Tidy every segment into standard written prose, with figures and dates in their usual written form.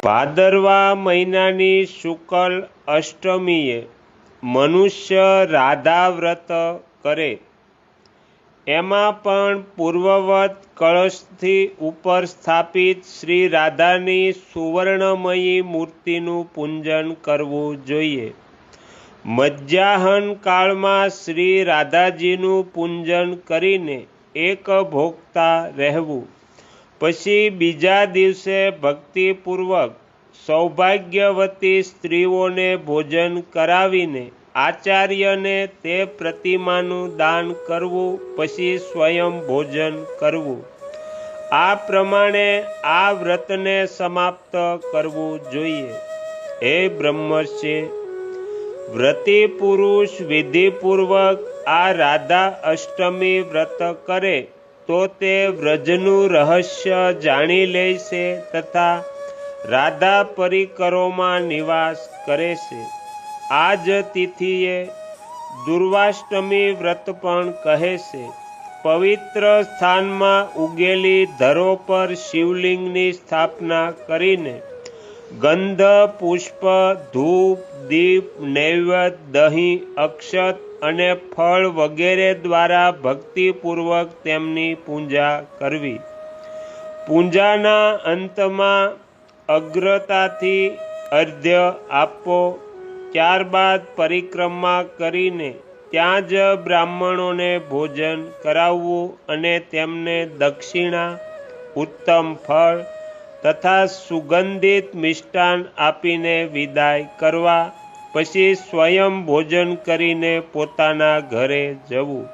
ભાદરવા મહિનાની શુક્લ અષ્ટમીએ મનુષ્ય રાધા વ્રત કરે, એમાં પણ પૂર્વવત કળશથી ઉપર સ્થાપિત શ્રી રાધાની સુવર્ણમયી મૂર્તિનું પૂજન કરવું જોઈએ. મધ્યાહન કાળમાં શ્રી રાધાજીનું પૂજન કરીને એક ભોગતા રહેવું. પછી બીજા દિવસે ભક્તિપૂર્વક સૌભાગ્યવતી સ્ત્રીઓને ભોજન કરાવીને આચાર્યને તે પ્રતિમાનું દાન કરવું. પછી સ્વયં ભોજન કરવું. આ પ્રમાણે આ વ્રતને સમાપ્ત કરવું જોઈએ. હે બ્રહ્મર્ષિ, વ્રતી પુરુષ વિધિપૂર્વક આ રાધા અષ્ટમી વ્રત કરે તો તે વ્રજનું રહસ્ય જાણી લેશે તથા રાધા પરિકરોમાં નિવાસ કરે છે. આ જ તિથિએ દુર્વાષ્ટમી વ્રત પણ કહે છે. પવિત્ર સ્થાનમાં ઉગેલી ધરો પર શિવલિંગની સ્થાપના કરીને ગંધ, પુષ્પ, ધૂપ, દીપ, નૈવેદ્ય, દહીં, અક્ષત અને ફળ વગેરે દ્વારા ભક્તિપૂર્વક તેમની પૂજા કરવી. પૂજાના અંતમાં અગ્રતાથી અર્ધ્ય આપવો. ત્યારબાદ પરિક્રમા કરીને ત્યાં જ બ્રાહ્મણોને ભોજન કરાવવું અને તેમને દક્ષિણા, ઉત્તમ ફળ તથા સુગંધિત મિષ્ટાન આપીને વિદાય કરવા. પછી સ્વયં ભોજન કરીને પોતાના ઘરે જવું.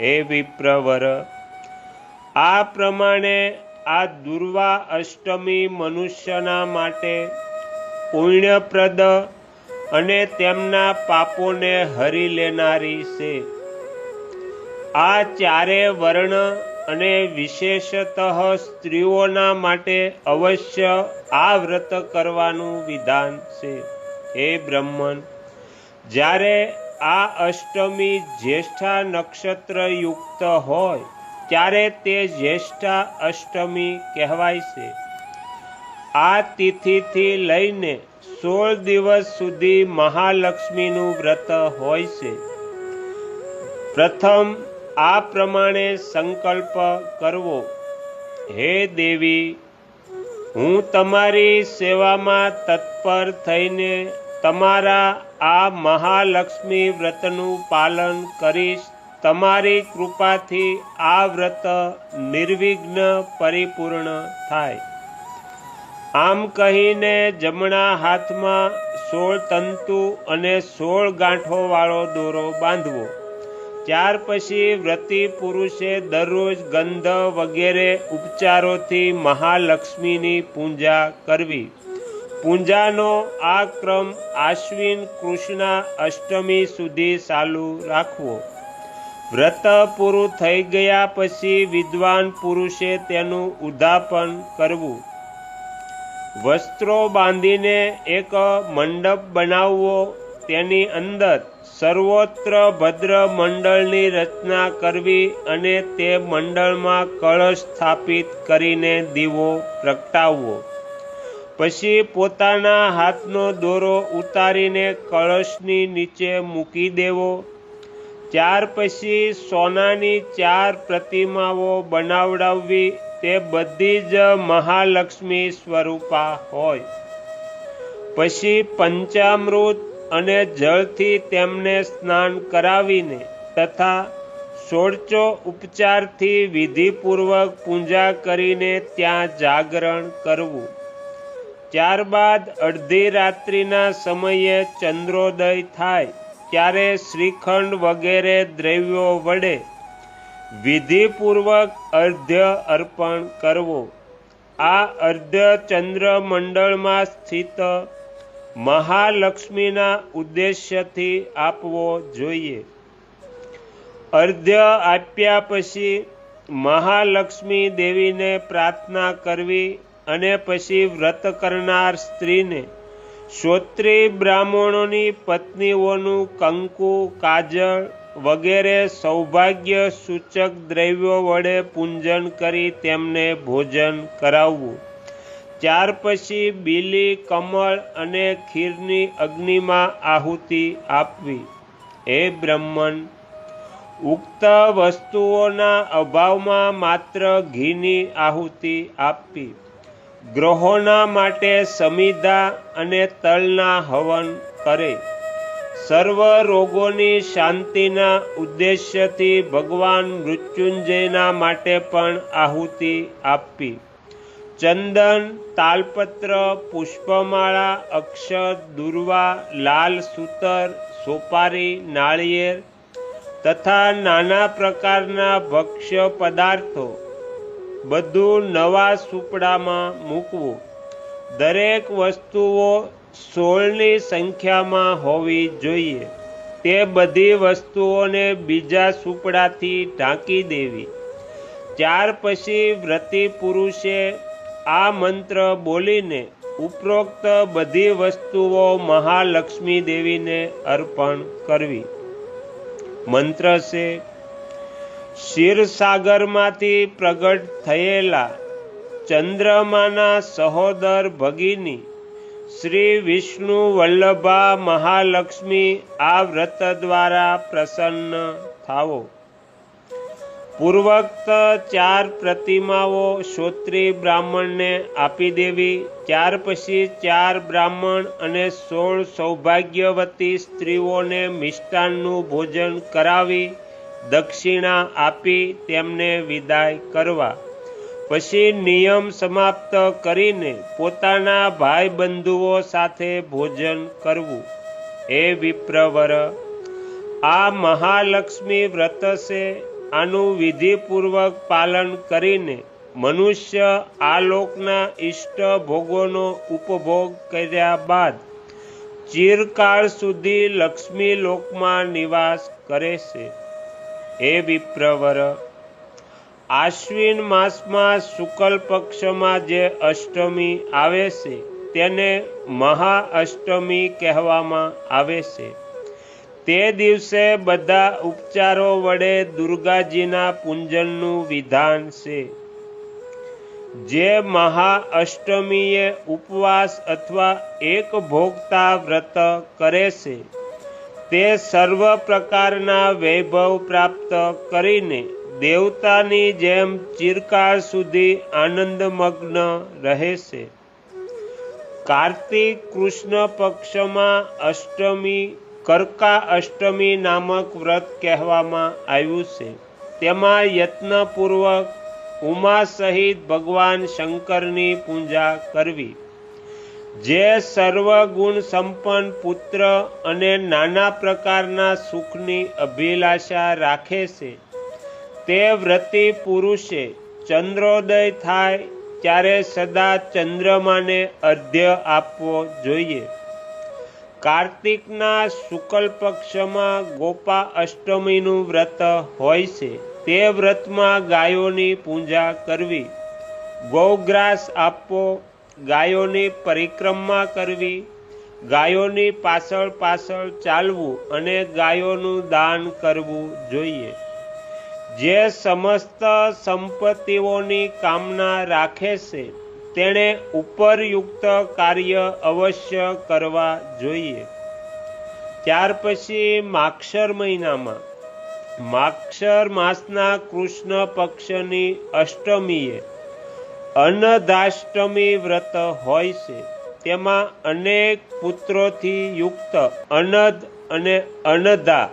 હે વિપ્રવર, આ પ્રમાણે આ દુર્વા અષ્ટમી મનુષ્યના માટે પુણ્યપ્રદ અને તેમના પાપોને હરી લેનારી છે. આ ચારે વર્ણ અને વિશેષતઃ સ્ત્રીઓના માટે અવશ્ય આ વ્રત કરવાનું વિધાન છે. હે બ્રહ્મન, જ્યારે આ અષ્ટમી જ્યેષ્ઠા નક્ષત્ર યુક્ત હોય ત્યારે તે જ્યેષ્ઠા અષ્ટમી કહેવાય છે. આ તિથિથી લઈને 16 દિવસ સુધી મહાલક્ષ્મીનું વ્રત હોય છે. પ્રથમ આ પ્રમાણે સંકલ્પ કરવો: હે દેવી, હું તમારી સેવામાં તત્પર થઈને તમારા આ મહાલક્ષ્મી વ્રતનું પાલન કરીશ. તમારી કૃપાથી આ વ્રત નિર્વિઘ્ન પરિપૂર્ણ થાય. આમ કહીને જમણા હાથમાં 16 તંતુ અને 16 ગાંઠોવાળો દોરો બાંધવો. ત્યાર પછી વ્રતી પુરુષે દરરોજ ગંધ વગેરે ઉપચારોથી મહાલક્ષ્મીની પૂજા કરવી. પૂજાનો આ ક્રમ આશ્વિન કૃષ્ણા અષ્ટમી સુધી ચાલુ રાખવો. વ્રત પૂરું થઈ ગયા પછી વિદ્વાન પુરુષે તેનું ઉદ્યાપન કરવું. વસ્ત્રો બાંધીને એક મંડપ બનાવવો. તેની અંદર સર્વોત્ર ભદ્ર મંડળની રચના કરવી અને તે મંડળમાં કળશ સ્થાપિત કરીને દીવો પ્રગટાવવો. પછી પોતાના હાથનો દોરો ઉતારીને કળશની નીચે મૂકી દેવો. ત્યાર પછી સોનાની 4 પ્રતિમાઓ બનાવડાવવી. તે બધી જ મહાલક્ષ્મી સ્વરૂપા હોય. પછી પંચામૃત અને જળથી તેમને સ્નાન કરાવીને તથા ષોડશો ઉપચારથી વિધિપૂર્વક પૂજા કરીને ત્યાં જાગરણ કરવું. ત્યારબાદ અડધી રાત્રિના સમયે ચંદ્રોદય થાય ત્યારે શ્રીખંડ વગેરે દ્રવ્યો વડે વિધિપૂર્વક અર્ધ્ય અર્પણ કરવો. આ અર્ધ્ય ચંદ્રમંડળમાં સ્થિત મહાલક્ષ્મીના ઉદ્દેશ્યથી આપવો જોઈએ. અર્ધ્ય આપ્યા પછી મહાલક્ષ્મી દેવીને પ્રાર્થના કરવી અને પછી વ્રત કરનાર સ્ત્રીને શ્રોત્રી બ્રાહ્મણોની પત્નીઓનું કંકુ, કાજળ વગેરે સૌભાગ્ય સૂચક દ્રવ્યો વડે પૂજન કરી તેમને ભોજન કરાવવું. ત્યાર પછી બીલી, કમળ અને ખીરની અગ્નિમાં આહુતિ આપવી. હે બ્રહ્મન, ઉક્ત વસ્તુઓના અભાવમાં માત્ર ઘીની આહુતિ આપવી. ગ્રહોના માટે સમિધા અને તલના હવન કરે. સર્વ રોગોની શાંતિના ઉદ્દેશ્યથી ભગવાન મૃત્યુંજયના માટે પણ આહુતિ આપવી. ચંદન, તાલપત્ર, પુષ્પમાળા, અક્ષત, દુર્વા, લાલ સૂતર, સોપારી, નાળિયેર તથા નાના પ્રકારના ભક્ષ્ય પદાર્થો બધું નવા સુપડામાં મૂકવું. દરેક વસ્તુઓ 16ની સંખ્યામાં હોવી જોઈએ. તે બધી વસ્તુઓને બીજા સુપડાથી ઢાંકી દેવી. ત્યાર પછી વ્રતી પુરુષે આ મંત્ર બોલીને ઉપરોક્ત બધી વસ્તુઓ મહાલક્ષ્મી દેવીને અર્પણ કરવી. મંત્ર છે: ક્ષીરસાગરમાંથી પ્રગટ થયેલા ચંદ્રમાના સહોદર ભગિની શ્રી વિષ્ણુ વલ્લભા મહાલક્ષ્મી આ વ્રત દ્વારા પ્રસન્ન થાવો. પૂર્વોક્ત 4 પ્રતિમાઓ શ્રોત્રીય બ્રાહ્મણને આપી દેવી. ત્યાર પછી 4 બ્રાહ્મણ અને 16 સૌભાગ્યવતી સ્ત્રીઓને મિષ્ટાનનું ભોજન કરાવી દક્ષિણા આપી તેમને વિદાય કરવા. પછી નિયમ સમાપ્ત કરીને પોતાના ભાઈ બંધુઓ સાથે ભોજન કરવું. હે વિપ્રવર, આ મહાલક્ષ્મી વ્રત છે. આનું વિધિપૂર્વક પાલન કરીને મનુષ્ય આ લોકના ઇષ્ટ ભોગોનો ઉપભોગ કર્યા બાદ ચિરકાળ સુધી લક્ષ્મી લોકમાં નિવાસ કરે છે. હે વિપ્રવર, આશ્વિન માસમાં શુક્લ પક્ષમાં જે અષ્ટમી આવે છે તેને મહાઅષ્ટમી કહેવામાં આવે છે. તે દિવસે બધા ઉપચારો વડે દુર્ગાજીના પૂજનનું વિધાન છે. જે મહાઅષ્ટમીએ ઉપવાસ અથવા એક ભોગતા વ્રત કરે છે તે સર્વ પ્રકારના વૈભવ પ્રાપ્ત કરીને દેવતાની જેમ ચિરકાળ સુધી આનંદમગ્ન રહે છે. કાર્તિક કૃષ્ણ પક્ષમાં અષ્ટમી કર્કા અષ્ટમી નામક વ્રત કહેવામાં આવ્યું છે. તેમાં યત્નપૂર્વક ઉમા સહિત ભગવાન શંકરની પૂજા કરવી. જે સર્વગુણ સંપન્ન પુત્ર અને નાના પ્રકારના સુખની અભિલાષા રાખે છે તે વ્રતી પુરુષે ચંદ્રોદય થાય ત્યારે સદા ચંદ્રમાને અર્ધ્ય આપવો જોઈએ. કાર્તિકના શુક્લ પક્ષમાં ગોપા અષ્ટમીનું વ્રત હોય છે. તે વ્રતમાં ગાયોની પૂજા કરવી, ગૌગ્રાસ આપવો, ગાયોની પરિક્રમા કરવી, ગાયોની પાછળ પાછળ ચાલવું અને ગાયોનું દાન કરવું જોઈએ. જે સમસ્ત સંપત્તિઓની કામના રાખે છે તેણે ઉપરયુક્ત કાર્ય અવશ્ય કરવા જોઈએ. ત્યાર પછી માક્ષર મહિનામાં માક્ષર માસના કૃષ્ણ પક્ષની અષ્ટમીએ અનદાષ્ટમી વ્રત હોય છે. તેમાં અનેક પુત્રોથી યુક્ત અનદ અને અનદા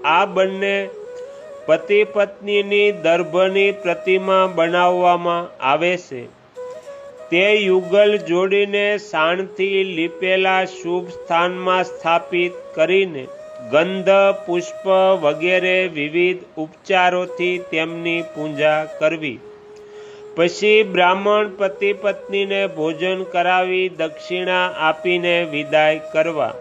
આ બંને પતિ પત્નીની દર્ભની પ્રતિમા બનાવવામાં આવે છે. તે યુગલ જોડીને શાણથી લીપેલા શુભ સ્થાનમાં સ્થાપિત કરીને ગંધ, પુષ્પ વગેરે વિવિધ ઉપચારોથી તેમની પૂજા કરવી. પછી બ્રાહ્મણ પતિ પત્નીને ભોજન કરાવી દક્ષિણા આપીને વિદાય કરવા.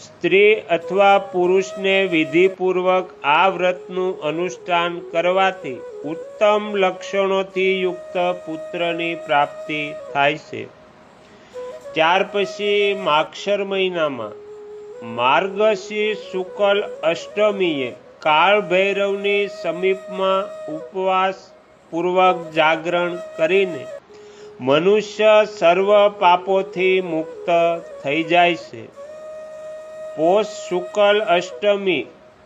સ્ત્રી અથવા પુરુષને વિધિપૂર્વક આ વ્રતનું અનુષ્ઠાન કરવાથી ઉત્તમ લક્ષણોથી યુક્ત પુત્રની પ્રાપ્તિ થાય છે. ત્યાર પછી માક્ષર મહિનામાં માર્ગશીર્ષ શુક્લ અષ્ટમીએ કાળ ભૈરવની સમીપમાં ઉપવાસ પૂર્વક જાગરણ કરીને મનુષ્ય સર્વ પાપોથી મુક્ત થઈ જાય છે. પોષ શુક્લ અષ્ટમી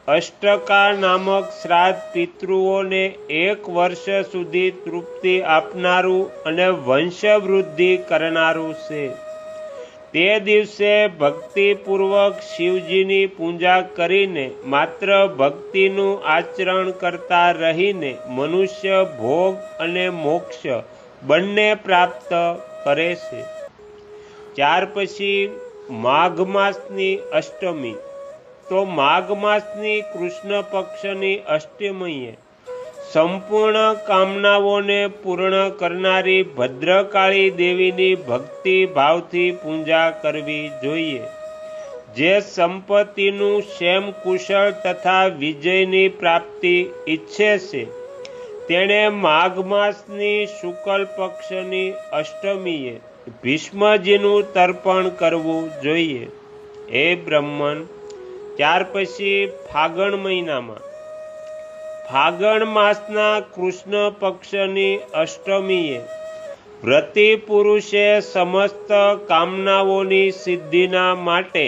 અષ્ટકા નામક શ્રાદ્ધ પિતૃઓને 1 વર્ષ સુધી તૃપ્તિ આપનારું અને વંશવૃદ્ધિ કરનારું છે. તે દિવસે ભક્તિપૂર્વક શિવજીની પૂજા કરીને માત્ર ભક્તિનું આચરણ કરતા રહીને મનુષ્ય ભોગ અને મોક્ષ બંને પ્રાપ્ત કરે છે. ત્યાર પછી માઘ માસની અષ્ટમી. તો માઘ માસની કૃષ્ણ પક્ષની અષ્ટમીએ સંપૂર્ણ કામનાઓને પૂર્ણ કરનારી ભદ્રકાળી દેવીની ભક્તિ ભાવથી પૂજા કરવી જોઈએ. જે સંપત્તિનું ક્ષેમ કુશળ તથા વિજયની પ્રાપ્તિ ઈચ્છે છે તેણે માઘ માસની શુક્લ પક્ષની અષ્ટમીએ ભીષ્મજીનું તર્પણ કરવું જોઈએ. હે બ્રહ્મન, ત્યાર પછી ફાગણ મહિનામાં ફાગણ માસના કૃષ્ણ પક્ષની અષ્ટમીએ વ્રતી પુરુષે સમસ્ત કામનાઓની સિદ્ધિના માટે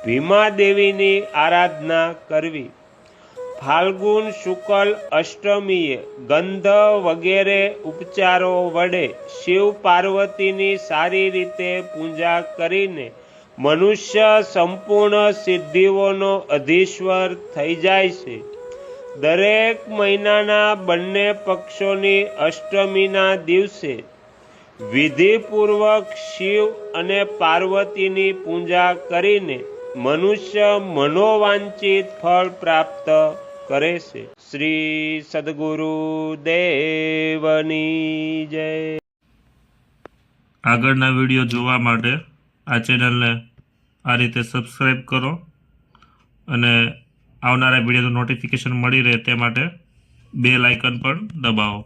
ભીમાદેવીની આરાધના કરવી. ફાલ્ગુન શુક્લ અષ્ટમીએ ગંધ વગેરે ઉપચારો વડે શિવ પાર્વતીની સારી રીતે પૂજા કરીને મનુષ્ય સંપૂર્ણ સિદ્ધિઓનો અધીશ્વર થઈ જાય છે. દરેક મહિનાના બંને પક્ષોની અષ્ટમીના દિવસે વિધિપૂર્વક શિવ અને પાર્વતીની પૂજા કરીને મનુષ્ય મનોવાંછિત ફળ પ્રાપ્ત કરે છે. શ્રી સદગુરુ દેવની જય. આગળના વિડીયો જોવા માટે આ ચેનલને આ રીતે સબસ્ક્રાઈબ કરો અને આવનારા વિડીયોનું નોટિફિકેશન મળી રહે તે માટે બેલ આઇકન પણ દબાવો.